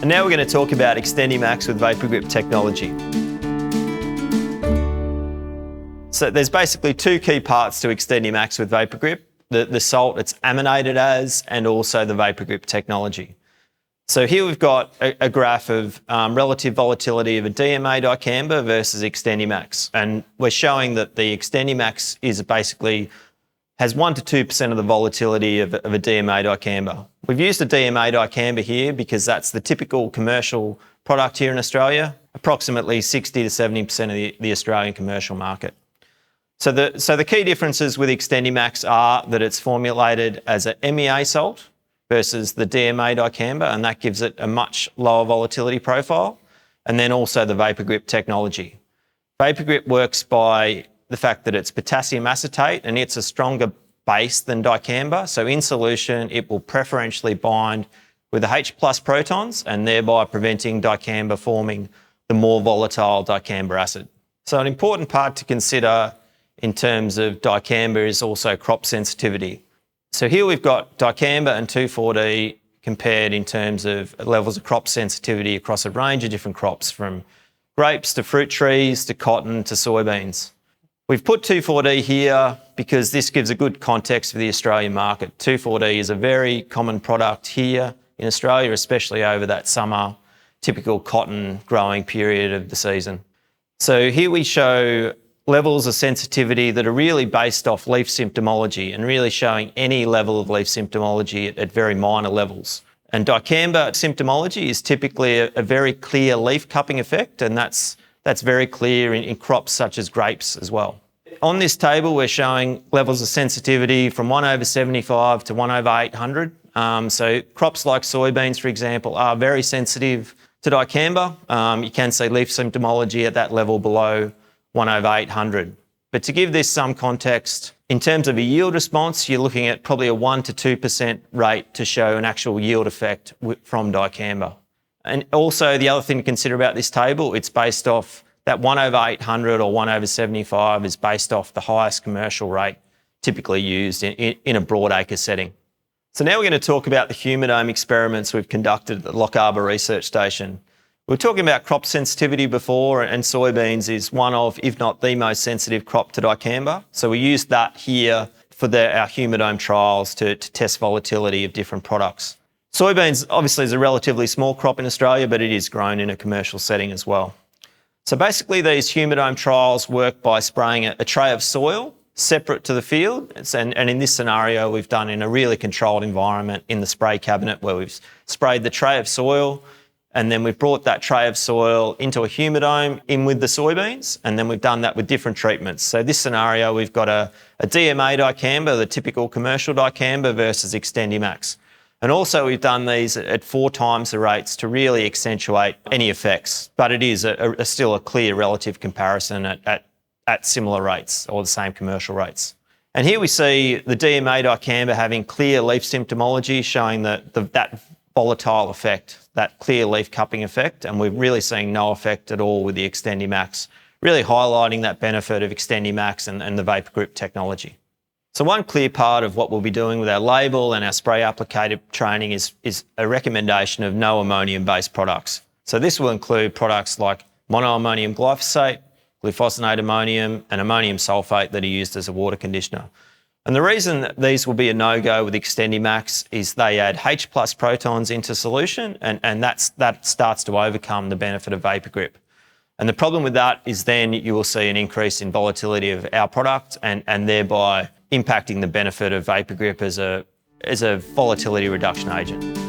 And now we're going to talk about XtendiMax with VapourGrip Technology. So there's basically two key parts to XtendiMax with VapourGrip, the salt it's aminated as and also the VapourGrip technology. So here we've got a graph of relative volatility of a DMA dicamba versus XtendiMax. And we're showing that the XtendiMax has 1 to 2% of the volatility of a DMA dicamba. We've used a DMA dicamba here because that's the typical commercial product here in Australia, approximately 60 to 70% of the Australian commercial market. So the key differences with XtendiMax are that it's formulated as an MEA salt versus the DMA dicamba, and that gives it a much lower volatility profile, and then also the VapourGrip technology. VapourGrip works by the fact that it's potassium acetate and it's a stronger base than dicamba, so in solution it will preferentially bind with the H+ protons and thereby preventing dicamba forming the more volatile dicamba acid. So an important part to consider in terms of dicamba is also crop sensitivity. So here we've got dicamba and 2,4-D compared in terms of levels of crop sensitivity across a range of different crops, from grapes to fruit trees to cotton to soybeans. We've put 2,4-D here because this gives a good context for the Australian market. 2,4-D is a very common product here in Australia, especially over that summer, typical cotton growing period of the season. So here we show levels of sensitivity that are really based off leaf symptomology and really showing any level of leaf symptomology at very minor levels. And dicamba symptomology is typically a very clear leaf cupping effect, and that's very clear in crops such as grapes as well. On this table, we're showing levels of sensitivity from 1/75 to 1/800. So crops like soybeans, for example, are very sensitive to dicamba. You can see leaf symptomology at that level below 1/800. But to give this some context, in terms of a yield response, you're looking at probably a 1 to 2% rate to show an actual yield effect from dicamba. And also the other thing to consider about this table, it's based off that 1/800 or 1/75 is based off the highest commercial rate typically used in a broadacre setting. So now we're going to talk about the humidome experiments we've conducted at the Lock Harbour Research Station. We were talking about crop sensitivity before, and soybeans is one of, if not the most sensitive crop to dicamba. So we used that here for our humidome trials to test volatility of different products. Soybeans obviously is a relatively small crop in Australia, but it is grown in a commercial setting as well. So basically these humidome trials work by spraying a tray of soil separate to the field. And in this scenario, we've done in a really controlled environment in the spray cabinet where we've sprayed the tray of soil, and then we've brought that tray of soil into a humidome in with the soybeans, and then we've done that with different treatments. So this scenario, we've got a DMA dicamba, the typical commercial dicamba, versus XtendiMax. And also we've done these at 4 times the rates to really accentuate any effects, but it is still a clear relative comparison at similar rates or the same commercial rates. And here we see the DMA dicamba having clear leaf symptomology, showing that volatile effect, that clear leaf cupping effect, and we're really seeing no effect at all with the XtendiMax, really highlighting that benefit of XtendiMax and the VapourGrip technology. So one clear part of what we'll be doing with our label and our spray applicator training is a recommendation of no ammonium-based products. So this will include products like monoammonium glyphosate, glufosinate ammonium, and ammonium sulfate that are used as a water conditioner. And the reason that these will be a no-go with XtendiMax is they add H+ protons into solution, and that starts to overcome the benefit of VapourGrip. And the problem with that is then you will see an increase in volatility of our product and thereby impacting the benefit of VapourGrip as a volatility reduction agent.